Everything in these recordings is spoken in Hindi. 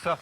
सर।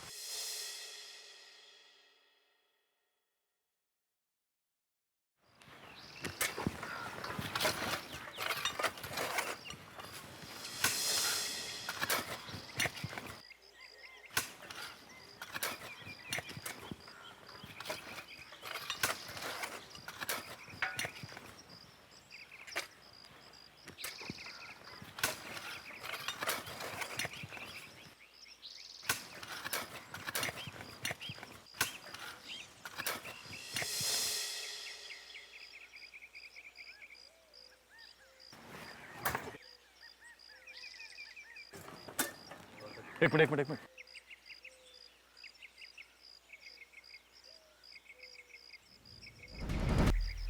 एक मिनट।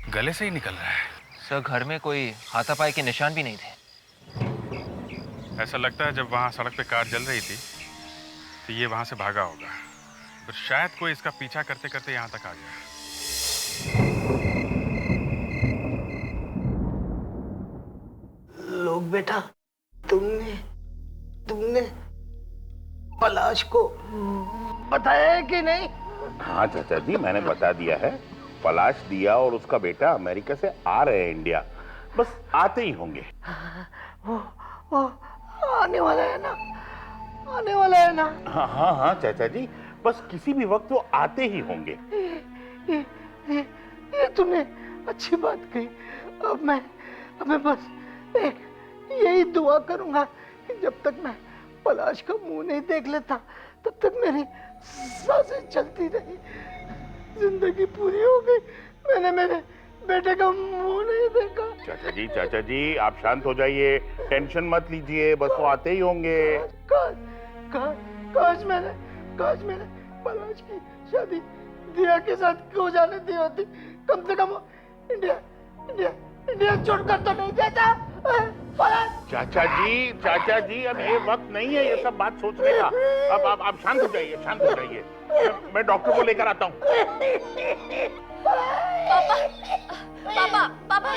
गले से ही निकल रहा है। सर घर में कोई हाथापाई के निशान भी नहीं थे। ऐसा लगता है जब वहां सड़क पे कार जल रही थी तो ये वहां से भागा होगा, फिर शायद कोई इसका पीछा करते करते यहां तक आ गया। लोग बेटा, तुमने पलाश को बताया है कि नहीं? हाँ चाचा जी, मैंने बता दिया है। पलाश दिया और उसका बेटा अमेरिका से आ रहे हैं इंडिया, बस आते ही होंगे। वो आने वाला है ना? आने वाला है ना? हाँ चाचा जी, बस किसी भी वक्त वो आते ही होंगे। ये तूने अच्छी बात कही। अब मैं बस एक यही दुआ करूंगा कि जब तक मैं पलाश का मुंह नहीं देख लेता तब तक मेरी सांसें चलती रही। जिंदगी पूरी हो गई, मैंने मेरे बेटे का मुंह नहीं देखा। चाचा जी आप शांत हो जाइए, टेंशन मत लीजिए, बस वो आते ही होंगे। काश मैंने पलाश की शादी दिया के साथ क्यों जाने दी होती। कम से कम इंडिया छोड़कर तो नहीं जाता। चाचा जी अब ये वक्त नहीं है ये सब बात सोचने का। अब आप शांत हो जाइए। मैं डॉक्टर को लेकर आता हूँ। पापा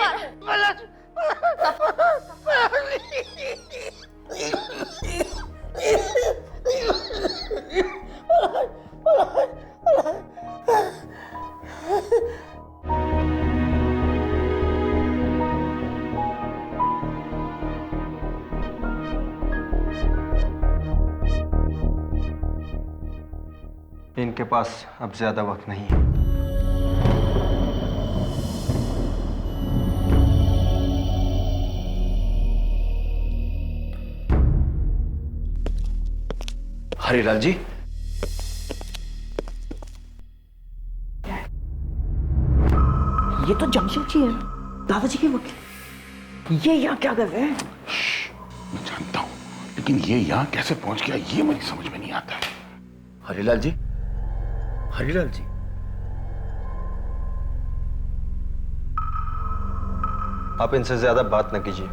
इनके पास अब ज्यादा वक्त नहीं है। हरिलाल जी, ये तो जमशेद जी है, दादाजी के वकील। ये यहाँ क्या कर रहे हैं? मैं जानता हूँ, लेकिन ये यहाँ कैसे पहुंच गया ये मुझे समझ में नहीं आता है। हरिलाल जी, आप इनसे ज्यादा बात न कीजिए।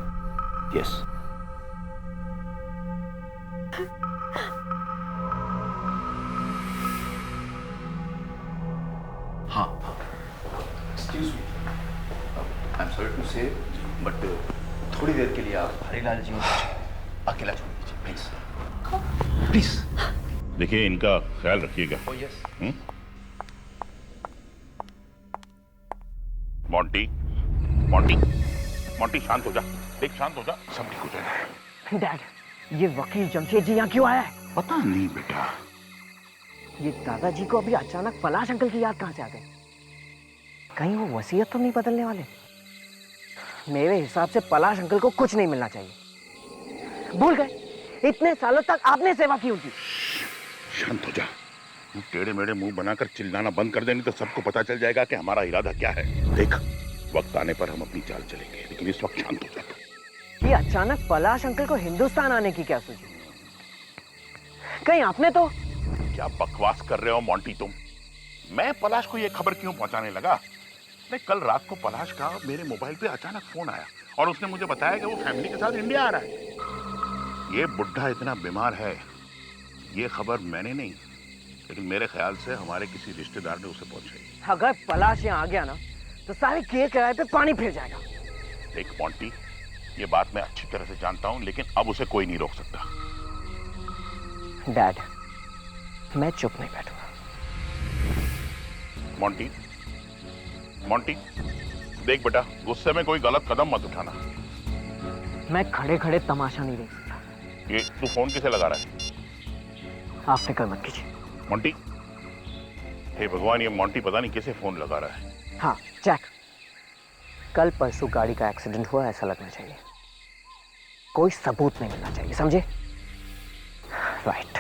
यस। हाँ, excuse me, I am sorry to say but थोड़ी देर के लिए आप हरिलाल जी अकेला छोड़ दीजिए प्लीज। देखिए इनका ख्याल रखिएगा। यस। मोंटी शांत हो जा, देख शांत हो जा, सब ठीक हो जाएगा। डैड, ये वकील जमशेद जी यहाँ क्यों आया है? पता नहीं बेटा। ये दादाजी को अभी अचानक पलाश अंकल की याद कहाँ से आ गई? कहीं वो वसीयत तो नहीं बदलने वाले? मेरे हिसाब से पलाश अंकल को कुछ नहीं मिलना चाहिए। भूल गए, इतने सालों तक आपने सेवा की उनकी। शांत हो जा, टेढ़े मेढ़े मुंह बनाकर चिल्लाना बंद कर देनी तो सबको पता चल जाएगा कि हमारा इरादा क्या है। देख, वक्त आने पर हम अपनी चाल चलेंगे, लेकिन इस वक्त शांत हो जा। ये अचानक पलाश अंकल को हिंदुस्तान आने की क्या सोची? कहीं आपने तो... क्या बकवास कर रहे हो मोंटी तुम? मैं पलाश को ये खबर क्यों पहुंचाने लगा? नहीं, कल रात को पलाश का मेरे मोबाइल पे अचानक फोन आया और उसने मुझे बताया कि वो फैमिली के साथ इंडिया आ रहा है। ये बुढ़ा इतना बीमार है, ये खबर मैंने नहीं, लेकिन मेरे ख्याल से हमारे किसी रिश्तेदार ने उसे पहुंचाई। अगर पलाश यहाँ आ गया ना तो सारे केस किराए पे पानी फिर जाएगा। देख मोंटी, ये बात मैं अच्छी तरह से जानता हूं, लेकिन अब उसे कोई नहीं रोक सकता। डैड, मैं चुप नहीं बैठूंगा। मोंटी, मोंटी, देख बेटा, गुस्से में कोई गलत कदम मत उठाना। मैं खड़े खड़े तमाशा नहीं देख सकता। ये तू फोन किसे लगा रहा है? आप फिक्र मत कीजिए। मोंटी, हे भगवान, ये मोंटी पता नहीं किसे फोन लगा रहा है। हाँ जैक, कल परसों गाड़ी का एक्सीडेंट हुआ ऐसा लगना चाहिए, कोई सबूत नहीं मिलना चाहिए, समझे? राइट।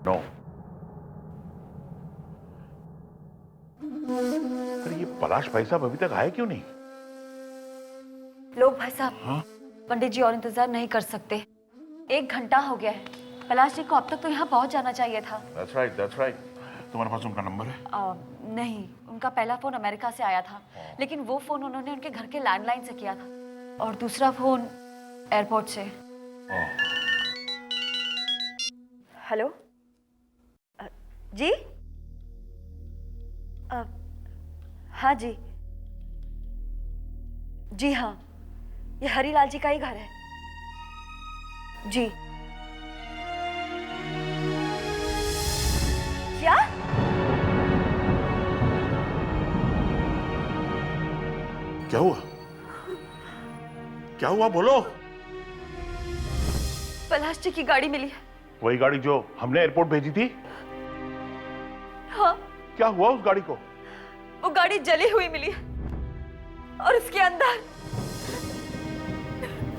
नो, अरे ये पलाश भाई साहब अभी तक आए क्यों नहीं? लोग भाई साहब, हाँ? पंडित जी और इंतजार नहीं कर सकते। 1 घंटा हो गया है। पलाश जी को अब तक तो यहाँ पहुँच जाना चाहिए था। That's right, that's right. तुम्हारे पास उनका नंबर है? नहीं, उनका पहला फोन अमेरिका से आया था, लेकिन वो फोन उन्होंने उनके घर के लैंडलाइन से किया था और दूसरा फोन एयरपोर्ट से। हेलो जी? हाँ जी, जी हाँ, ये हरीलाल जी का ही घर है जी। क्या? क्या हुआ? क्या हुआ बोलो? पलाश जी की गाड़ी मिली है। वही गाड़ी जो हमने एयरपोर्ट भेजी थी? हाँ। क्या हुआ उस गाड़ी को? वो गाड़ी जली हुई मिली है और उसके अंदर।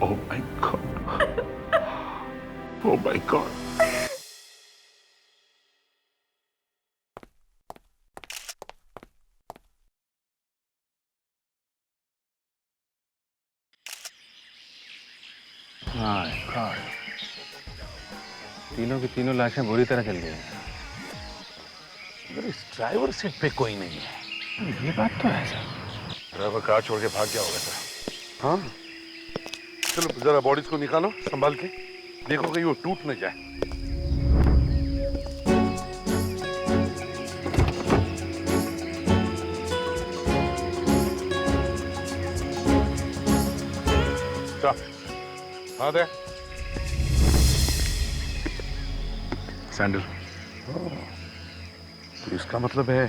Oh my God, oh my God. हाँ हाँ, तीनों की तीनों लाशें बुरी तरह जल गई हैं। अगर इस ड्राइवर सीट पे कोई नहीं है, ये बात तो है सर। ड्राइवर कार छोड़ के भाग गया होगा सर। हाँ, चलो जरा बॉडीज को निकालो संभाल के, देखो कहीं वो टूट न जाए। हाँ दे सैंडल। तो इसका मतलब है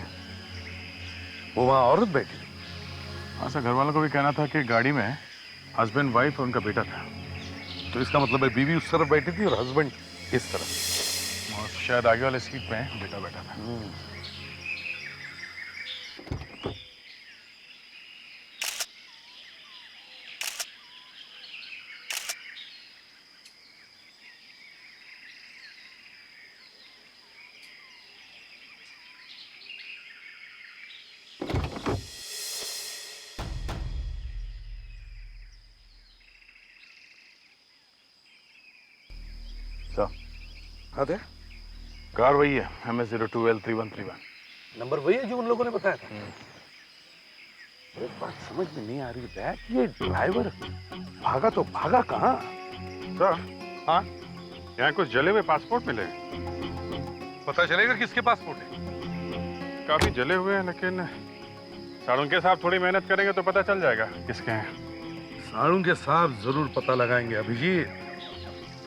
वो वहां औरत बैठी थी। हाँ सर, घर वालों को भी कहना था कि गाड़ी में हस्बैंड वाइफ और उनका बेटा था। तो इसका मतलब है बीवी उस तरफ बैठी थी और हस्बैंड इस तरफ। और शायद आगे वाले सीट पे बेटा बैठा था। हाँ दे, कार वही है, MS02L3131। नंबर वही है जो उन लोगों ने बताया था। एक बात समझ में नहीं आ रही बैग, ये ड्राइवर भागा तो भागा कहाँ? सर, हाँ, यहाँ कुछ जले हुए पासपोर्ट मिले। पता चलेगा किसके पासपोर्ट है। काफी जले हुए हैं, लेकिन साळुंके साहब थोड़ी मेहनत करेंगे तो पता चल जाएगा किसके हैं। साळुंके साहब जरूर पता लगाएंगे अभिजीत।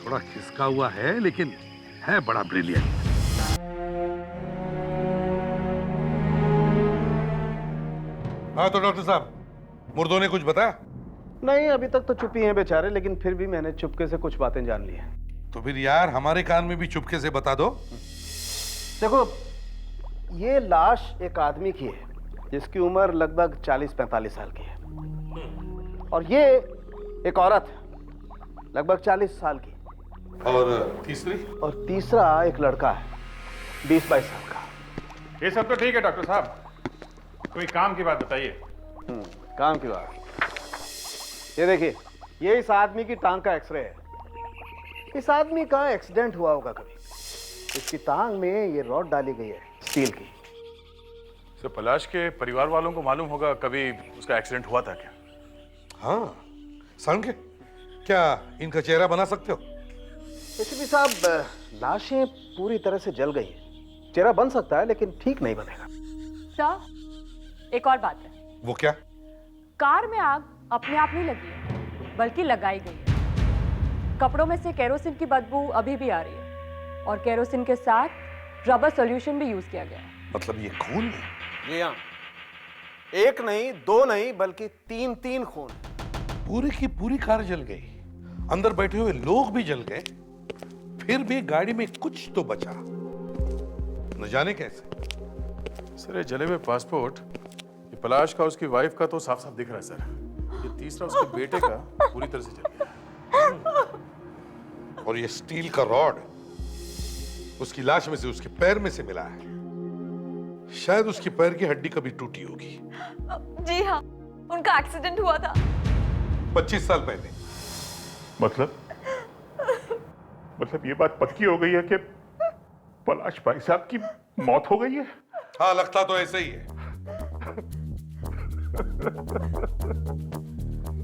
थोड़ा खिसका हुआ है लेकिन है बड़ा ब्रिलियंट। हाँ तो डॉक्टर साहब, मुर्दों ने कुछ बताया? नहीं, अभी तक तो चुप ही हैं बेचारे, लेकिन फिर भी मैंने चुपके से कुछ बातें जान ली हैं। तो फिर यार हमारे कान में भी चुपके से बता दो। देखो, ये लाश एक आदमी की है जिसकी उम्र लगभग 40-45 साल की है, और ये एक औरत है लगभग 40 साल की, और तीसरी? और तीसरा एक लड़का है 20-22 साल का। ये सब तो ठीक है डॉक्टर साहब, कोई काम की बात बताइए। काम की बात। ये देखिए, ये इस आदमी की टांग का एक्सरे है। इस आदमी का एक्सीडेंट हुआ होगा कभी। इसकी टांग में ये रॉड डाली गई है स्टील की। सर, पलाश के परिवार वालों को मालूम होगा कभी उसका एक्सीडेंट हुआ था क्या? हाँ, साळुंके, क्या इनका चेहरा बना सकते हो? एसीपी साहब, लाशें पूरी तरह से जल गई हैं। चेहरा बन सकता है लेकिन ठीक नहीं बनेगा। सर, एक और बात है। वो क्या? कार में आग अपने आप नहीं लगी है, बल्कि लगाई गई है। कपड़ों में से केरोसिन की बदबू अभी भी आ रही है, और केरोसिन के साथ रबर सॉल्यूशन भी यूज किया गया है। मतलब ये खून है? जी हाँ, एक नहीं, दो नहीं, बल्कि 3 खून। पूरी की पूरी कार जल गई, अंदर बैठे हुए लोग भी जल गए, फिर भी गाड़ी में कुछ तो बचा, न जाने कैसे। सर, ये जले हुए पासपोर्ट, ये पलाश का, उसकी वाइफ का तो साफ साफ दिख रहा है सर। ये तीसरा उसके बेटे का पूरी तरह से जल गया। और ये स्टील का रॉड उसकी लाश में से उसके पैर में से मिला है। शायद उसकी पैर की हड्डी कभी टूटी होगी। जी हाँ, उनका एक्सीडेंट हुआ था 25 साल पहले। मतलब ये बात पक्की हो गई है कि पलाश भाई साहब की मौत हो गई है? हाँ, लगता तो ऐसे ही है।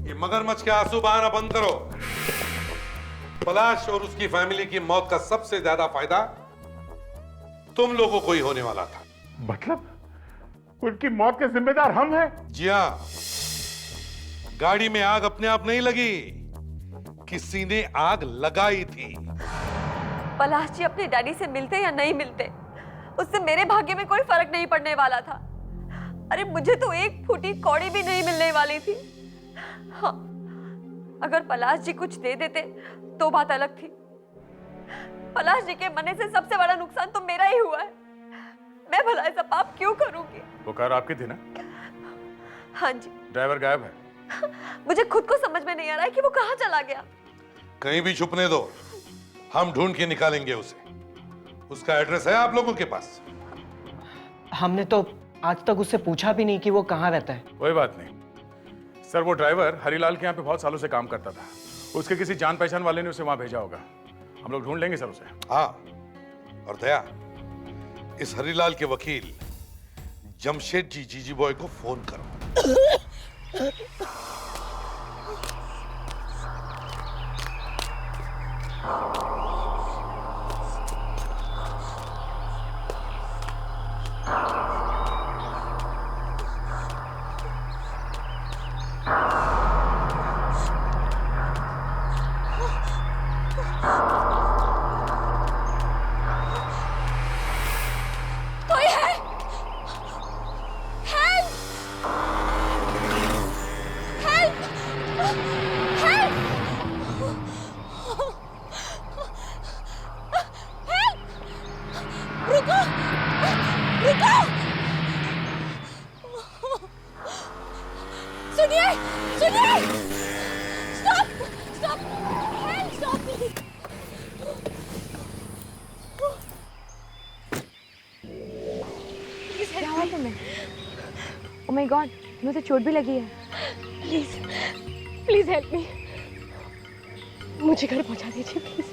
ये मगरमच्छ के आंसू बहाना बंद करो। पलाश और उसकी फैमिली की मौत का सबसे ज्यादा फायदा तुम लोगों को ही होने वाला था। मतलब उनकी मौत के जिम्मेदार हम हैं? जी हाँ, गाड़ी में आग अपने आप नहीं लगी, किसी ने आग लगाई थी। पलाश जी अपने डैडी से मिलते या नहीं मिलते, उससे मेरे भाग्य में कोई फर्क नहीं पड़ने वाला था। अरे मुझे तो एक फूटी कौड़ी भी नहीं मिलने वाली थी। हाँ, अगर पलाश जी कुछ दे देते तो बात अलग थी। पलाश जी के मरने से सबसे बड़ा नुकसान तो मेरा ही हुआ है। मैं भला ऐसा पाप क्यों करूंगी? वो कार आपकी थी ना? हाँ जी। ड्राइवर गायब है। मुझे खुद को समझ में नहीं आ रहा है कि वो कहाँ चला गया। कहीं भी छुपने दो, हम ढूंढ के निकालेंगे उसे। उसका एड्रेस है आप लोगों के पास? हमने तो आज तक उससे पूछा भी नहीं कि वो कहाँ रहता है। कोई बात नहीं सर, वो ड्राइवर हरीलाल के यहाँ पे बहुत सालों से काम करता था। उसके किसी जान पहचान वाले ने उसे वहां भेजा होगा। हम लोग ढूंढ लेंगे सर उसे। हाँ, और दया, इस हरीलाल के वकील जमशेद जी जीजी बॉय को फोन करो। कोई है? हेल्प! हेल्प! हेल्प! हेल्प! रुको! रुको! सुनिए! सुनिए! स्टॉप! स्टॉप! हेल्प! स्टॉप! क्या हुआ तुम्हें? ओह माय गॉड, मुझे चोट भी लगी है। प्लीज प्लीज हेल्प मी, मुझे घर पहुंचा दीजिए प्लीज।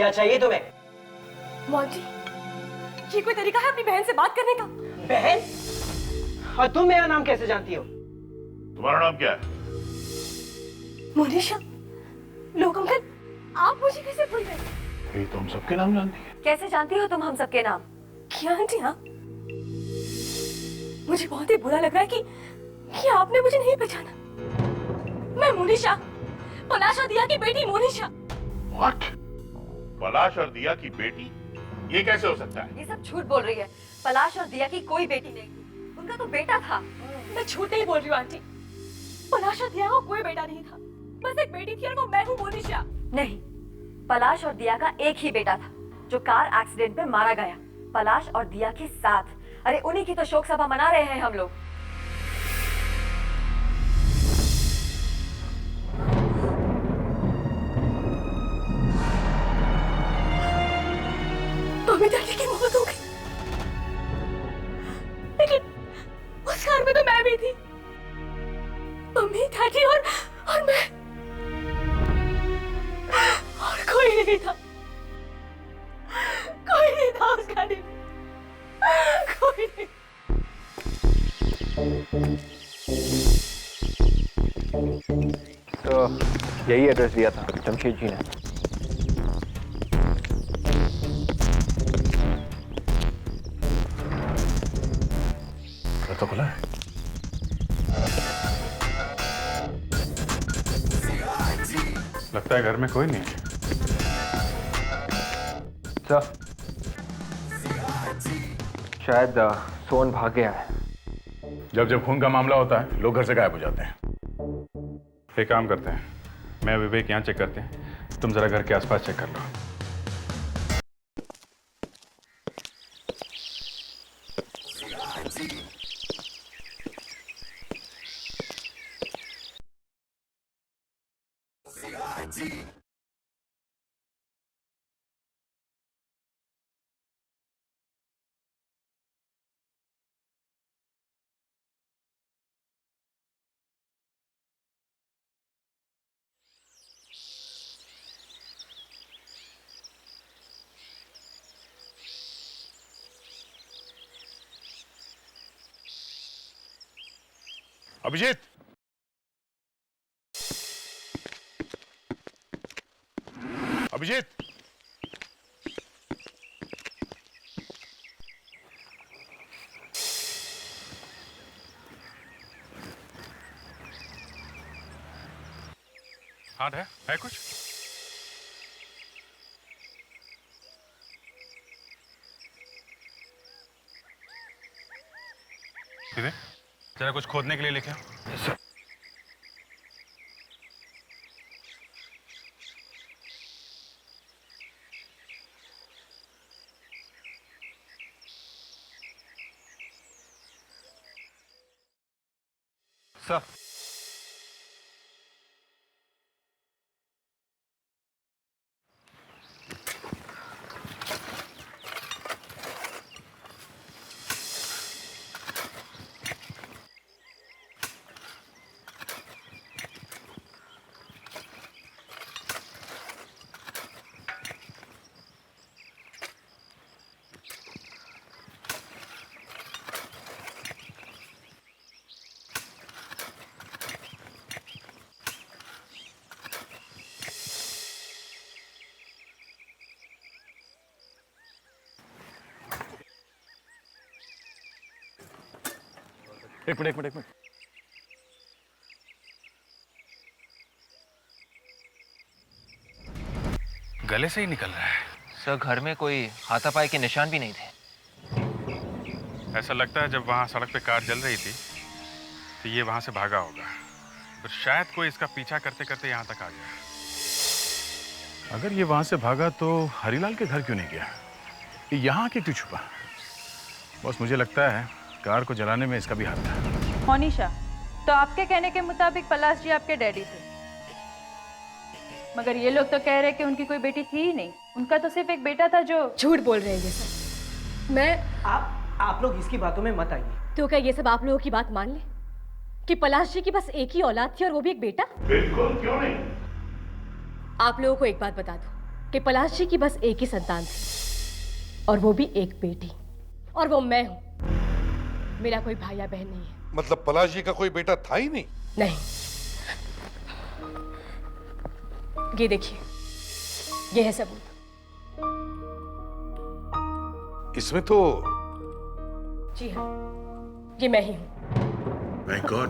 क्या चाहिए तुम्हें? मोंटी, ये कोई तरीका है अपनी बहन से बात करने का? बहन? और तुम मेरा नाम कैसे जानती हो? तुम्हारा नाम क्या है? मोनिशा। लोग अंकल, आप मुझे कैसे भूल गए? ये तो हम सबके नाम जानती है। कैसे जानती हो तुम हम सबके नाम? क्या आंटी हाँ? मुझे बहुत ही बुरा लग रहा है कि आपने मुझे नहीं पहचाना। मैं मोनिशा, पलाश और दिया की बेटी मोनिशा। What? पलाश और दिया की बेटी? ये कैसे हो सकता है? ये सब झूठ बोल रही है। पलाश और दिया की कोई बेटी नहीं थी, उनका तो बेटा था। मैं झूठ नहीं बोल रही हूँ आंटी। पलाश और दिया का कोई बेटा नहीं था, बस एक बेटी थी और वो मैं हूँ मोनिशा। नहीं, पलाश और दिया का एक ही बेटा था जो कार एक्सीडेंट में मारा गया, पलाश और दिया के साथ। अरे उन्हीं की तो शोक सभा मना रहे हैं हम लोग। मम्मी डैडी की मौत हो गई, लेकिन उस कार में तो मैं भी थी। मम्मी डैडी और मैं, और कोई नहीं था। कोई नहीं था उस गाड़ी में, कोई नहीं। तो यही एड्रेस दिया था जमशेद जी ने। तो खुला है। लगता है घर में कोई नहीं है। सर, शायद सोन भाग गया है। जब खून का मामला होता है लोग घर से गायब हो जाते हैं। एक काम करते हैं, मैं विवेक यहाँ चेक करते हैं, तुम जरा घर के आसपास चेक कर लो। अभिजीत, अभिजीत, हाथ है कुछ? विवेक, जरा कुछ खोदने के लिए लेके आओ। सर, एक मिनट। गले से ही निकल रहा है। सर, घर में कोई हाथापाई के निशान भी नहीं थे। ऐसा लगता है जब वहाँ सड़क पे कार जल रही थी तो ये वहाँ से भागा होगा, फिर शायद कोई इसका पीछा करते करते यहाँ तक आ गया। अगर ये वहां से भागा तो हरीलाल के घर क्यों नहीं गया? ये यहाँ के क्यों छुपा? बस मुझे लगता है कार को जलाने में इसका भी हाथ था। मोनिशा, तो आपके कहने के मुताबिक पलाश जी आपके डैडी थे, मगर ये लोग तो कह रहे कि उनकी कोई बेटी थी ही नहीं, उनका तो सिर्फ एक बेटा था जो। झूठ बोल रहे हैं ये सब। मैं आप लोग इसकी बातों में मत आइए। तो क्या ये सब आप लोगों की बात मान ले कि पलाश जी की बस एक ही औलाद थी और वो भी एक बेटा? बिल्कुल, क्यों नहीं? आप लोगों को एक बात बता दूं, कि पलाश जी की बस एक ही संतान थी और वो भी एक बेटी, और वो मैं हूं। मेरा कोई भाई या बहन नहीं है। मतलब पलाश जी का कोई बेटा था ही नहीं? नहीं। ये देखिए, ये है सबूत। इसमें तो जी हाँ, ये मैं ही हूं। माय गॉड,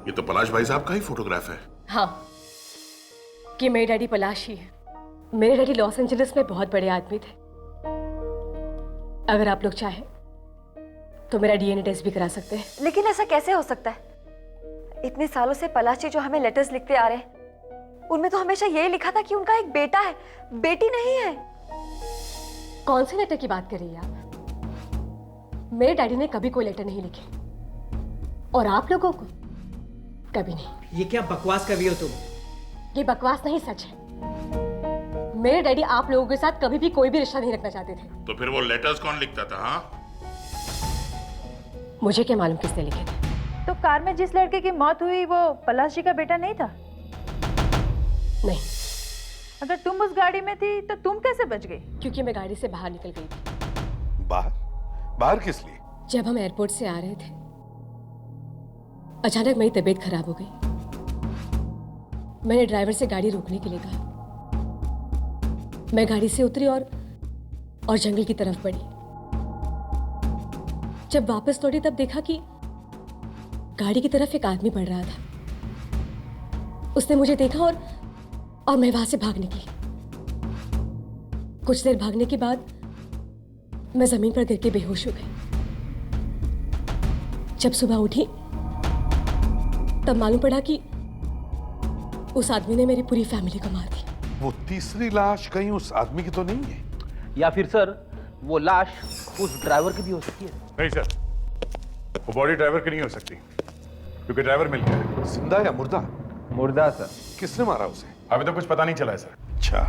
ये तो पलाश भाई साहब का ही फोटोग्राफ है। हाँ, कि मेरे डैडी पलाश ही है। मेरे डैडी लॉस एंजलिस में बहुत बड़े आदमी थे। अगर आप लोग चाहें तो मेरा डीएनए टेस्ट भी करा सकते हैं। लेकिन ऐसा कैसे हो सकता है? इतने सालों से पलाश जी जो हमें लेटर्स लिखते आ रहे हैं, उनमें तो हमेशा यही लिखा था कि उनका एक बेटा है, बेटी नहीं है। कौन से लेटर की बात कर रही हैं आप? मेरे डैडी ने कभी कोई लेटर नहीं लिखे, और आप लोगों को कभी नहीं। ये क्या बकवास कर रही हो तुम? ये बकवास नहीं, सच है। मेरे डैडी आप लोगों के साथ कभी भी कोई भी रिश्ता नहीं रखना चाहते थे। तो फिर वो लेटर्स कौन लिखता था? हाँ, मुझे क्या मालूम किसने लिखे थे। तो कार में जिस लड़के की मौत हुई वो पलाश जी का बेटा नहीं था? नहीं। अगर तुम उस गाड़ी में थी तो तुम कैसे बच गई? क्योंकि मैं गाड़ी से बाहर निकल गई थी। बाहर? बाहर किस लिए? जब हम एयरपोर्ट से आ रहे थे, अचानक मेरी तबीयत खराब हो गई। मैंने ड्राइवर से गाड़ी रोकने के लिए कहा। मैं गाड़ी से उतरी और जंगल की तरफ बढ़ी। जब वापस लौटी तब देखा कि गाड़ी की तरफ एक आदमी बढ़ रहा था। उसने मुझे देखा और मैं वहां से भाग निकली। कुछ देर भागने के बाद मैं जमीन पर गिर के बेहोश हो गई। जब सुबह उठी तब मालूम पड़ा कि उस आदमी ने मेरी पूरी फैमिली को मार दिया। वो तीसरी लाश कहीं उस आदमी की तो नहीं है? या फिर सर वो लाश उस ड्राइवर की भी हो सकती है। नहीं सर, वो बॉडी ड्राइवर की नहीं हो सकती, क्योंकि ड्राइवर मिल गया है। जिंदा या मुर्दा? मुर्दा सर। किसने मारा उसे? अभी तो कुछ पता नहीं चला है सर। अच्छा,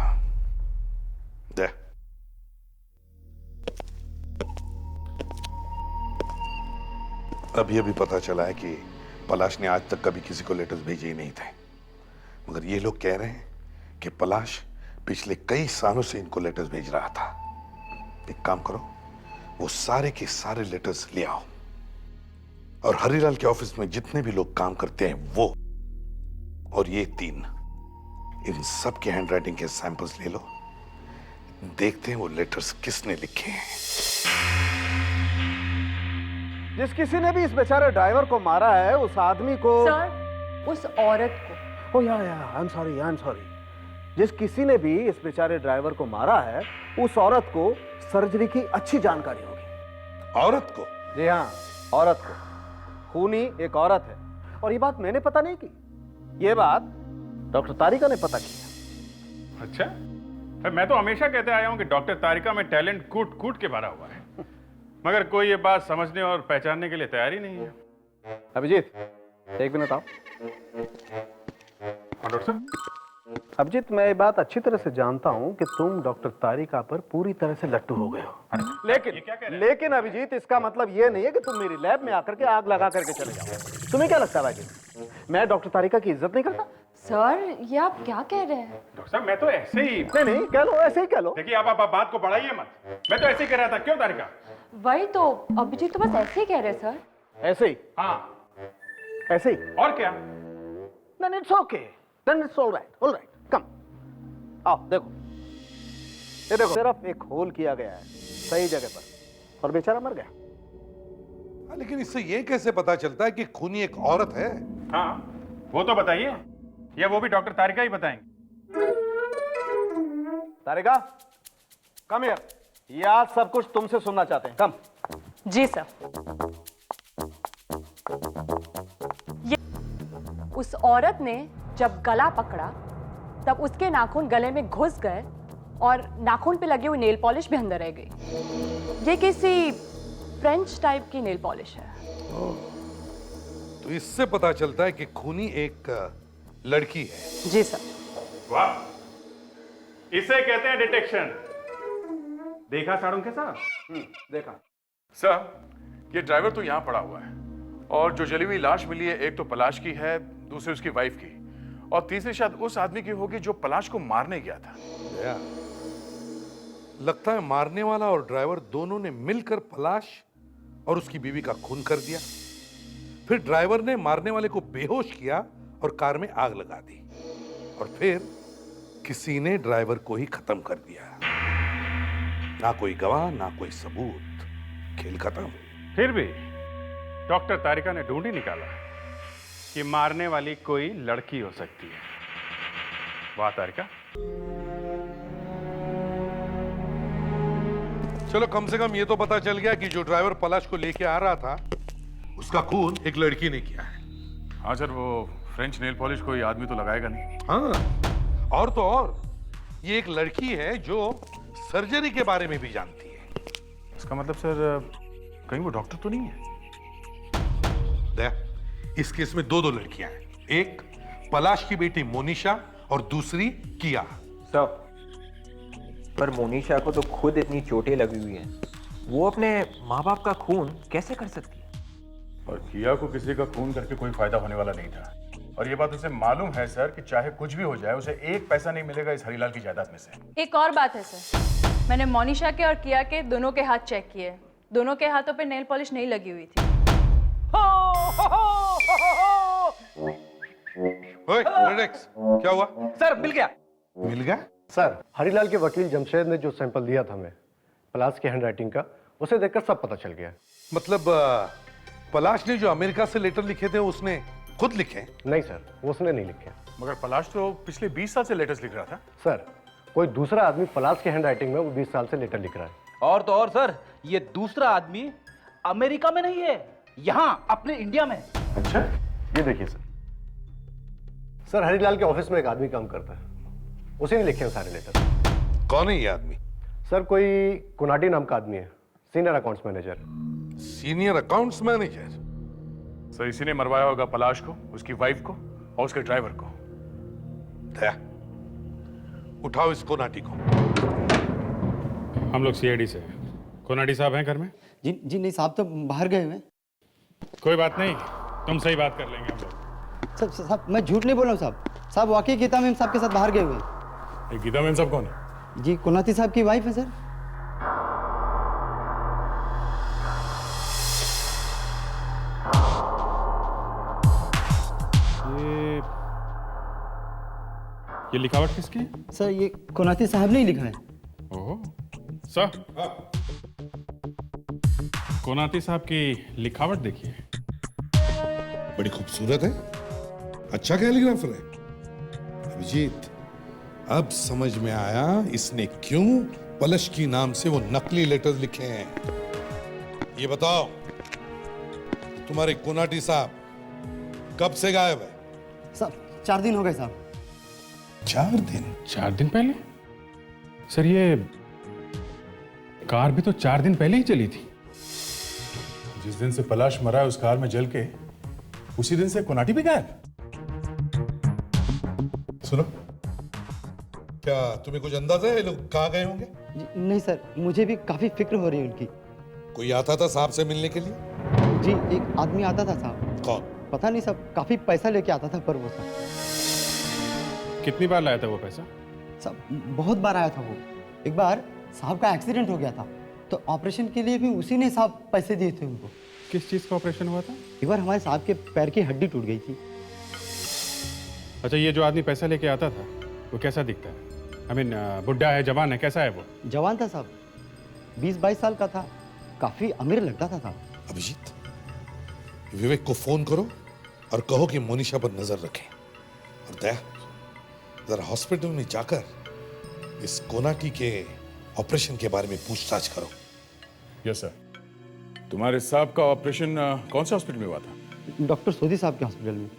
दे। अभी अभी पता चला है कि पलाश ने आज तक कभी किसी को लेटर्स भेजे ही नहीं थे, मगर ये लोग कह रहे हैं कि पलाश पिछले कई सालों से इनको लेटर्स भेज रहा था। एक काम करो, वो सारे के सारे लेटर्स ले आओ, और हरिलाल के ऑफिस में जितने भी लोग काम करते हैं वो और ये तीन, इन सब के हैंडराइटिंग के सैंपल्स ले लो। देखते हैं वो लेटर्स किसने लिखे हैं। जिस किसी ने भी इस बेचारे ड्राइवर को मारा है, उस आदमी को। सर, उस औरत को। ओ या आई एम सॉरी। जिस किसी ने भी इस बेचारे ड्राइवर को मारा है, उस औरत को सर्जरी की अच्छी जानकारी होगी। औरत को? जी हाँ, औरत को। खूनी एक औरत है, और ये बात मैंने पता नहीं की, ये बात डॉक्टर तारिका ने पता किया। अच्छा, मैं तो हमेशा कहते आया हूं कि डॉक्टर तारिका में टैलेंट कूट कूट के भरा हुआ है, मगर कोई ये बात समझने और पहचानने के लिए तैयार ही नहीं है। अभिजीत, एक मिनट आओ। डॉक्टर साहब। अभिजीत, मैं ये बात अच्छी तरह से जानता हूं कि तुम डॉक्टर तारिका पर पूरी तरह से लट्टू हो गए हो, लेकिन अभिजीत, इसका मतलब ये नहीं है कि तुम मेरी लैब में आकर के आग लगा करके चले जाओ। तुम्हें क्या लगता है भाई, मैं डॉक्टर तारिका की इज्जत नहीं करता? सर, ये आप क्या कह रहे हैं? डॉक्टर साहब, मैं तो ऐसे ही। नहीं, कह लो, ऐसे ही कह लो। देखिए, आप बात को बढ़ाइए मत। मैं तो ऐसे ही कह रहा था। क्यों तारिका? वही तो, अभिजीत तो बस ऐसे ही कह रहे सर। ऐसे ही? हाँ, ऐसे ही। और क्या? Then it's okay. Then it's all right. Come. आओ, देखो। ये देखो, सिर्फ एक होल किया गया है सही जगह पर, और बेचारा मर गया। लेकिन इससे ये कैसे पता चलता है कि खूनी एक औरत है? हाँ, वो तो बताइए, या वो भी डॉक्टर तारिका ही बताएंगे। तारिका, कम हियर। ये आज सब कुछ तुमसे सुनना चाहते हैं। कम। जी सर। उस औरत ने जब गला पकड़ा तब उसके नाखून गले में घुस गए और नाखून पे लगे हुए नेल पॉलिश भी अंदर रह गई। ये किसी फ्रेंच टाइप की नेल पॉलिश है। तो इससे पता चलता है कि खूनी एक लड़की है। जी सर। वाह, इसे कहते हैं डिटेक्शन। देखा साड़ू साहब? देखा। सर, ये ड्राइवर तो यहाँ पड़ा हुआ है, और जो जली हुई लाश मिली है, एक तो पलाश की है, दूसरी उसकी वाइफ की, और तीसरी शायद उस आदमी की होगी जो पलाश को मारने गया था। दया, लगता है मारने वाला और ड्राइवर दोनों ने मिलकर पलाश और उसकी बीवी का खून कर दिया। फिर ड्राइवर ने मारने वाले को बेहोश किया और कार में आग लगा दी, और फिर किसी ने ड्राइवर को ही खत्म कर दिया। ना कोई गवाह, ना कोई सबूत, खेल खत्म। फिर भी डॉक्टर तारिका ने ढूंढ ही निकाला कि मारने वाली कोई लड़की हो सकती है। वाह तारिका। चलो, कम से कम ये तो पता चल गया कि जो ड्राइवर पलाश को लेके आ रहा था उसका खून एक लड़की ने किया है। हाँ सर, वो फ्रेंच नेल पॉलिश कोई आदमी तो लगाएगा नहीं। हाँ, और तो और ये एक लड़की है जो सर्जरी के बारे में भी जानती है। इसका मतलब सर कहीं वो डॉक्टर तो नहीं है? दया, इस केस में दो लड़कियां हैं, एक पलाश की बेटी मोनिशा और दूसरी किया। सर, पर मोनिशा को तो खुद इतनी चोटें लगी हुई हैं, वो अपने माँ बाप का खून कैसे कर सकती है? और किया को किसी का खून करके कोई फायदा होने वाला नहीं था, और ये बात उसे मालूम है सर कि चाहे कुछ भी हो जाए उसे एक पैसा नहीं मिलेगा इस हरीलाल की जायदाद में से। एक और बात है सर, मैंने मोनिशा के और किया के दोनों के हाथ चेक किए, दोनों के हाथों पे नेल पॉलिश नहीं लगी हुई थी। ओए, रिलैक्स, क्या हुआ? सर मिल गया। मिल गया? सर, हरीलाल के वकील जमशेद ने जो सैंपल दिया था हमें पलाश की हैंडराइटिंग का, उसे देखकर सब पता चल गया। मतलब पलाश ने जो अमेरिका से लेटर लिखे थे उसने खुद लिखे? नहीं सर, वो उसने नहीं लिखे। मगर पलाश तो पिछले 20 साल से लेटर्स लिख रहा था। सर, कोई दूसरा आदमी पलाश की हैंडराइटिंग में वो 20 साल से लेटर लिख रहा है। और तो और सर, ये दूसरा आदमी अमेरिका में नहीं है, यहाँ अपने इंडिया में। अच्छा, ये देखिए सर, हरीलाल के ऑफिस में एक आदमी काम करता है, उसी ने लिखे हैं सारे लेटर। कौन है ये आदमी? सर, कोई कुनाडी नाम का आदमी है, senior accounts manager. Senior accounts manager? Sir, इसी ने मरवाया होगा पलाश को, उसकी वाइफ को और उसके ड्राइवर को। दया, उठाओ इस कोनाटी को। हम लोग सीआईडी से हैं। कोनाडी साहब हैं घर में? जी नहीं साहब, तो बाहर गए हुए। कोई बात नहीं, तुम सही बात कर लेंगे हम लोग। साहब मैं झूठ नहीं बोल रहा हूँ साहब, वाकई गीता मैम साहब के साथ बाहर गए हुए। ये गीता मैम साहब कौन है? जी, कोनाती साहब की वाइफ है सर। ये लिखावट किसकी है? सर, ये कोनाती साहब ने ही लिखा है। ओह, सर, कोनाती साहब की लिखावट देखिए। बड़ी खूबसूरत है, अच्छा कैलीग्राफर है। अभिजीत, अब समझ में आया इसने क्यों पलश की नाम से वो नकली लेटर्स लिखे हैं। ये बताओ, तुम्हारे कोनाटी साहब कब से गायब है? साहब 4 दिन हो गए साहब। 4 दिन? 4 दिन पहले? सर, ये कार भी तो 4 दिन पहले ही चली थी। जिस दिन से पलाश मरा है उस कार में जल के उसी दिन से कोनाटी भी गायब। सुनो, क्या तुम्हें कुछ अंदाजा है ये लोग कहाँ गए होंगे? नहीं सर, मुझे भी काफी फिक्र हो रही है उनकी। कोई आता था साहब से मिलने के लिए? जी, एक आदमी आता था साहब। कौन? पता नहीं साहब, काफी पैसा लेके आता था, पर वो साहब। कितनी बार लाया था वो पैसा? साहब बहुत बार आया था वो। एक बार साहब का एक्सीडेंट हो गया था, तो ऑपरेशन के लिए भी उसी ने साहब पैसे दिए थे उनको। किस चीज का ऑपरेशन हुआ था? एक बार हमारे साहब के पैर की हड्डी टूट गई थी। अच्छा, ये जो आदमी पैसा लेके आता था वो कैसा दिखता है? I mean, बुढ़ा है, जवान है, कैसा है वो? जवान था साहब, 20-22 साल का था, काफी अमीर लगता था साहब। अभिजीत, विवेक को फोन करो और कहो कि मोनिशा पर नजर रखें, और दया, जरा हॉस्पिटल में जाकर इस कोनाटी के ऑपरेशन के बारे में पूछताछ करो। Yes sir. तुम्हारे साहब का ऑपरेशन कौन से हॉस्पिटल में हुआ था? डॉक्टर सोदी साहब के हॉस्पिटल में।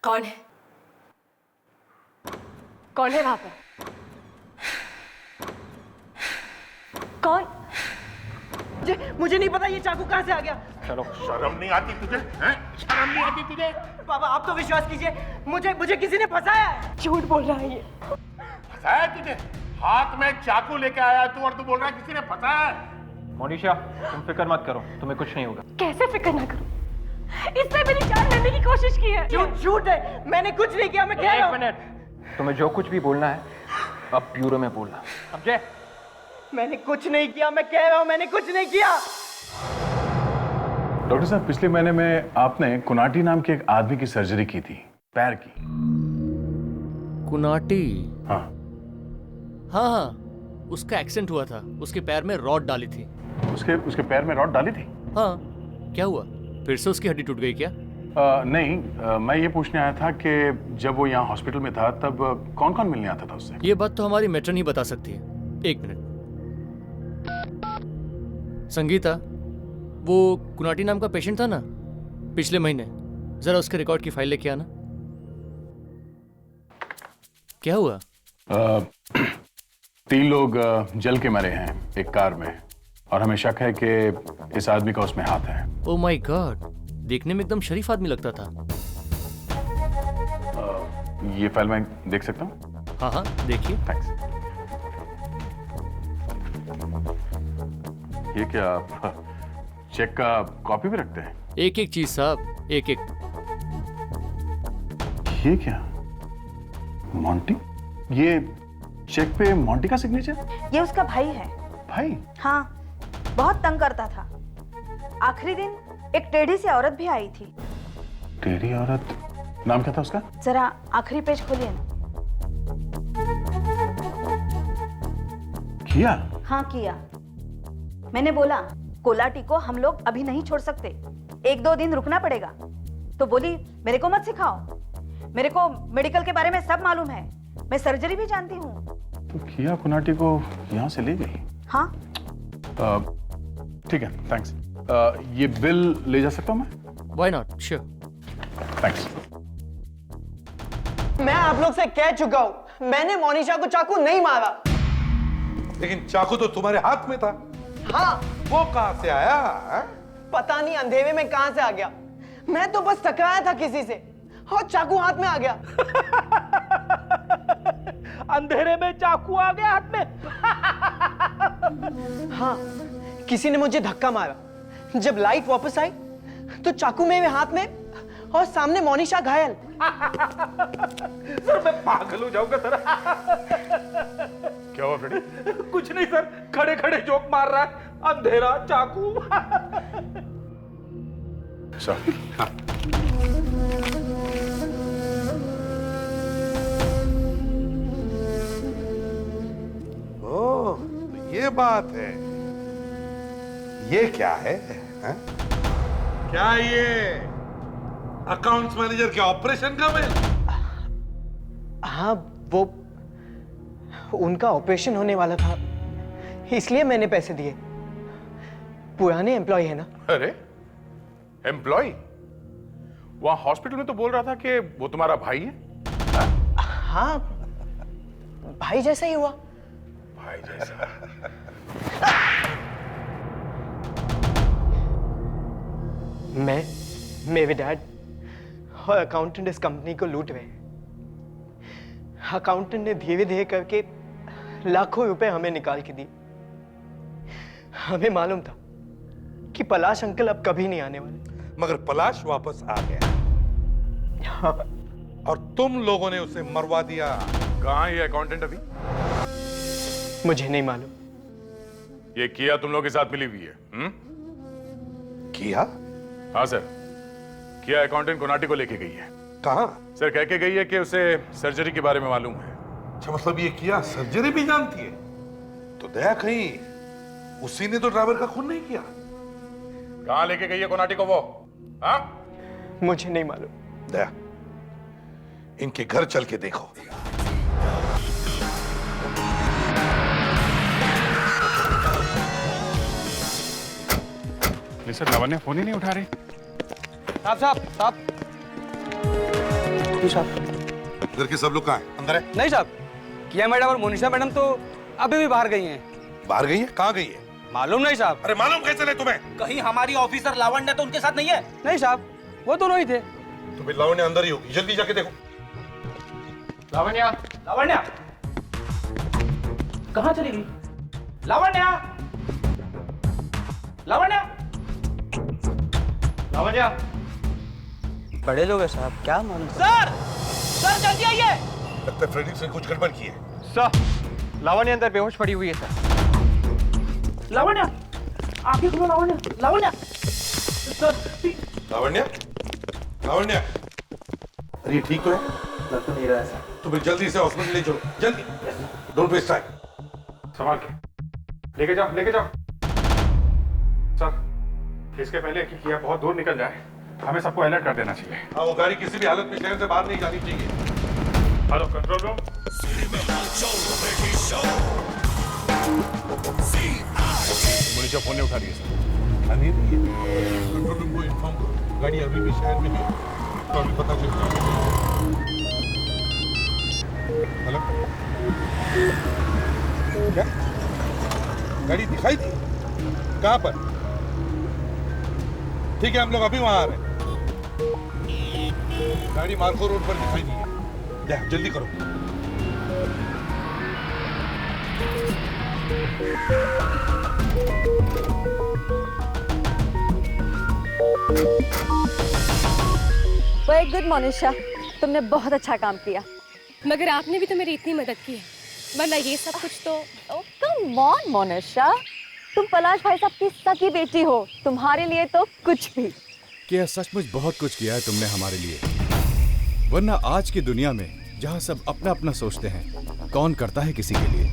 कौन है? कौन है वहां पर? कौन? मुझे नहीं पता ये चाकू कहां से आ गया। चलो। शर्म नहीं आती तुझे? हैं? शर्म नहीं आती तुझे? बाबा आप तो विश्वास कीजिए, मुझे किसी ने फंसाया है। झूठ बोल रहा है ये। फंसाया है तुझे? हाथ में चाकू लेके आया तू और तू बोल रहा है किसी ने फंसाया है? मोनिशा तुम फिक्र मत करो, तुम्हें कुछ नहीं होगा। कैसे फिक्र ना करूं? इसने मेरी जान लेने की कोशिश की है। झूठ है, मैंने कुछ नहीं किया, मैं कह रहा हूं। एक मिनट, तुम्हें जो कुछ भी बोलना है अब ब्यूरो में बोलना, समझे? मैंने कुछ नहीं किया, मैं कह रहा हूं मैंने कुछ नहीं किया। डॉक्टर साहब, पिछले महीने में आपने कुनाटी नाम के एक आदमी की सर्जरी की थी, पैर की। कुनाटी? हाँ हाँ, उसका एक्सीडेंट हुआ था, उसके पैर में रॉड डाली थी। उसके पैर में रॉड डाली थी? हाँ, क्या हुआ? फिर से उसकी हड्डी टूट गई क्या? नहीं, मैं ये पूछने आया था कि जब वो यहाँ हॉस्पिटल में था तब कौन कौन मिलने आता था उससे? ये बात तो हमारी मेट्रन ही बता सकती है। एक मिनट। संगीता, वो कुनाटी नाम का पेशेंट था ना पिछले महीने, जरा उसके रिकॉर्ड की फाइल लेके आना। क्या हुआ? 3 लोग जल के मरे हैं एक कार में, और हमें शक है कि इस आदमी का उसमें हाथ है। ओह माय गॉड, देखने में एकदम शरीफ आदमी लगता था। ये फाइल मैं देख सकता हूँ? हाँ हाँ, देखिए। थैंक्स। ये क्या आप चेक का कॉपी भी रखते हैं? एक एक चीज साहब, एक एक। ये क्या? मॉन्टी? ये चेक पे मॉन्टी का सिग्नेचर? ये उसका भाई है। भाई? हाँ, बहुत तंग करता था। आखिरी दिन एक टेढ़ी सी औरत भी आई थी। टेढ़ी औरत? नाम क्या था उसका? जरा आखिरी पेज खोलिए ना। किया? हाँ किया। मैंने बोला कोलाटी को हम लोग अभी नहीं छोड़ सकते, 1-2 दिन रुकना पड़ेगा। तो बोली मेरे को मत सिखाओ, मेरे को मेडिकल के बारे में सब मालूम है, मैं सर्जरी भी जानती हूँ। तो किया कुनाटी को यहाँ से ले गई? हाँ। ठीक है, थैंक्स। ये बिल ले जा सकता हूँ मैं? Why not? Sure. थैंक्स। मैं आप लोग से कह चुका हूं, मैंने मोनिशा को चाकू नहीं मारा। लेकिन चाकू तो तुम्हारे हाथ में था। हाँ। वो कहां से आया है? पता नहीं अंधेरे में कहां से आ गया। मैं तो बस टकराया था किसी से और चाकू हाथ में आ गया। अंधेरे में चाकू आ गया हाथ में? हाँ, किसी ने मुझे धक्का मारा। जब लाइट वापस आई तो चाकू मेरे हाथ में और सामने मोनिशा घायल। सर मैं पागल हो जाऊंगा सर। क्या हुआ फ्रेडी? कुछ नहीं सर, खड़े खड़े जोक मार रहा है। अंधेरा, चाकू। ओह, तो ये बात है। ये क्या है? हैं? क्या ये अकाउंट्स मैनेजर के ऑपरेशन का बिल? हाँ, वो उनका ऑपरेशन होने वाला था, इसलिए मैंने पैसे दिए। पुराने एम्प्लॉय है ना। अरे एम्प्लॉय? वहां हॉस्पिटल में तो बोल रहा था कि वो तुम्हारा भाई है। हाँ, भाई जैसा ही हुआ। भाई जैसा? मैं, मेरे डैड और अकाउंटेंट इस कंपनी को लूट रहे हैं। अकाउंटेंट ने धीरे धीरे करके लाखों रुपए हमें निकाल के दिए। हमें मालूम था कि पलाश अंकल अब कभी नहीं आने वाले, मगर पलाश वापस आ गया। हाँ। और तुम लोगों ने उसे मरवा दिया। कहाँ है ये अकाउंटेंट अभी? मुझे नहीं मालूम। ये किया तुम लोग के साथ मिली हुई है? किया? हाँ सर, किया अकाउंटेंट कुनाटी को लेके गई है। कहाँ? सर कह के गई है कि उसे सर्जरी के बारे में मालूम है। अच्छा, मतलब ये किया सर्जरी भी जानती है? तो दया कहीं उसी ने तो ड्राइवर का खून नहीं किया? कहाँ लेके गई है कुनाटी को वो? हाँ? मुझे नहीं मालूम। दया, इनके घर चल के देखो। सर लावण्य फोन ही नहीं उठा रही। साहब घर के सब लोग कहाँ हैं? अंदर है? नहीं साहब, किया मैडम और मोनिशा मैडम तो अभी भी बाहर गई हैं। बाहर गई है? कहाँ गई है? मालूम नहीं साहब। अरे मालूम कैसे नहीं तुम्हें? कहीं हमारी ऑफिसर लावण्य तो उनके साथ नहीं है? नहीं साहब, वो दोनों ही थे। तो फिर लावण्य अंदर ही होगी, जल्दी जाके देखो। लावण्या, लावण्या कहाँ चली गई? लावण्या, लावण्या, लावण्या। बड़े लोग हैं साहब, क्या मालूम। सर, सर जल्दी आइए। लगता है फ्रेडरिक से कुछ गड़बड़ की है। सर, लावण्य अंदर बेहोश पड़ी हुई है सर। लावण्या, आंखें खोलो लावण्या, लावण्या। सर, लावण्य, लावण्य, अरे ठीक तो है? लग तो नहीं रहा है सर। तो फिर जल्दी से हॉस्पिटल ले चलो, जल्दी। Don't waste time. संभाल के लेके जाओ, लेके जाओ। सर, इसके पहले कि किया बहुत दूर निकल जाए, हमें सबको अलर्ट कर देना चाहिए। हाँ, वो गाड़ी किसी भी हालत में शहर से बाहर नहीं जानी चाहिए। Hello control room. Monisha phone नहीं उठा रही है सर। कंट्रोल रूम को इन्फॉर्म करो, गाड़ी अभी भी शहर में है, तो अभी पता चल जाएगा। हेलो, क्या गाड़ी दिखाई दी? कहाँ पर? ठीक है, हम लोग अभी वहां आ रहे हैं। गाड़ी मार्को रोड पर दिखाई दी है, जल्दी करो। वेरी गुड मोनिशा, तुमने बहुत अच्छा काम किया। मगर आपने भी तो मेरी इतनी मदद की है, वरना ये सब कुछ तो। कम ऑन मोनिशा, तुम पलाश भाई साहब की सगी बेटी हो, तुम्हारे लिए तो कुछ भी। क्या सचमुच बहुत कुछ किया है तुमने हमारे लिए, वरना आज की दुनिया में जहाँ सब अपना अपना सोचते हैं, कौन करता है किसी के लिए।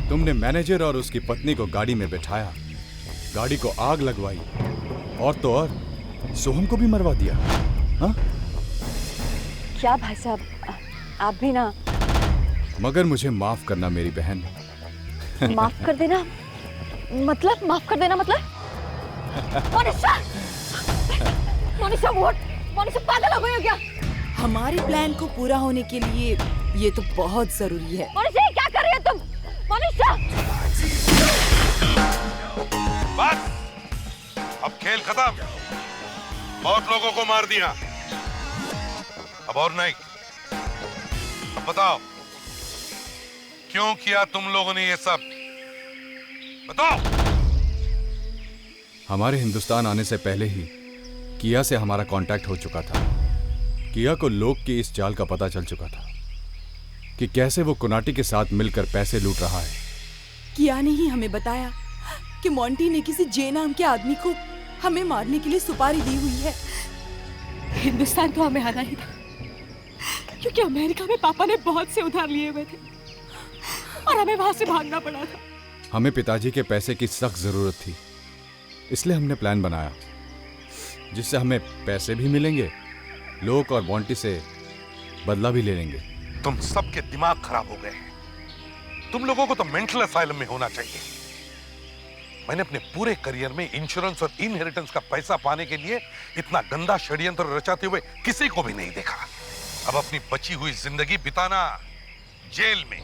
तुमने मैनेजर और उसकी पत्नी को गाड़ी में बैठाया, गाड़ी को आग लगवाई, और तो और सोहम को भी मरवा दिया। हाँ? क्या भाई साहब, आप भी ना। मगर मुझे माफ करना मेरी बहन। माफ कर देना मतलब? माफ कर देना मतलब? मोनिशा, मोनिशा व्हाट? मोनिशा पागल हो गई हो क्या? हमारे प्लान को पूरा होने के लिए ये तो बहुत जरूरी है। मोनिशा, क्या कर रही हो तुम? मोनिशा! बस, अब खेल खत्म। बहुत लोगों को मार दिया, अब और नहीं। अब बताओ, क्यों किया तुम लोगों ने ये सब? बताओ। हमारे हिंदुस्तान आने से पहले ही किया से हमारा कांटेक्ट हो चुका था। किया को लोग की इस चाल का पता चल चुका था कि कैसे वो कुनाटी के साथ मिलकर पैसे लूट रहा है। किया ने ही हमें बताया कि मोंटी ने किसी जे नाम के आदमी को हमें मारने के लिए सुपारी दी हुई है। हिंदुस्तान तो हमें आना ही था, क्योंकि अमेरिका में पापा ने बहुत से उधार लिए हुए थे और हमें वहां से भागना पड़ा था। हमें पिताजी के पैसे की सख्त जरूरत थी, इसलिए हमने प्लान बनाया जिससे हमें पैसे भी मिलेंगे, लोग और बॉन्टी से बदला भी ले लेंगे। तुम सबके दिमाग खराब हो गए हैं। तुम लोगों को तो मेंटल असाइलम में होना चाहिए। मैंने अपने पूरे करियर में इंश्योरेंस और इनहेरिटेंस का पैसा पाने के लिए इतना गंदा षड्यंत्र रचाते हुए किसी को भी नहीं देखा। अब अपनी बची हुई जिंदगी बिताना जेल में।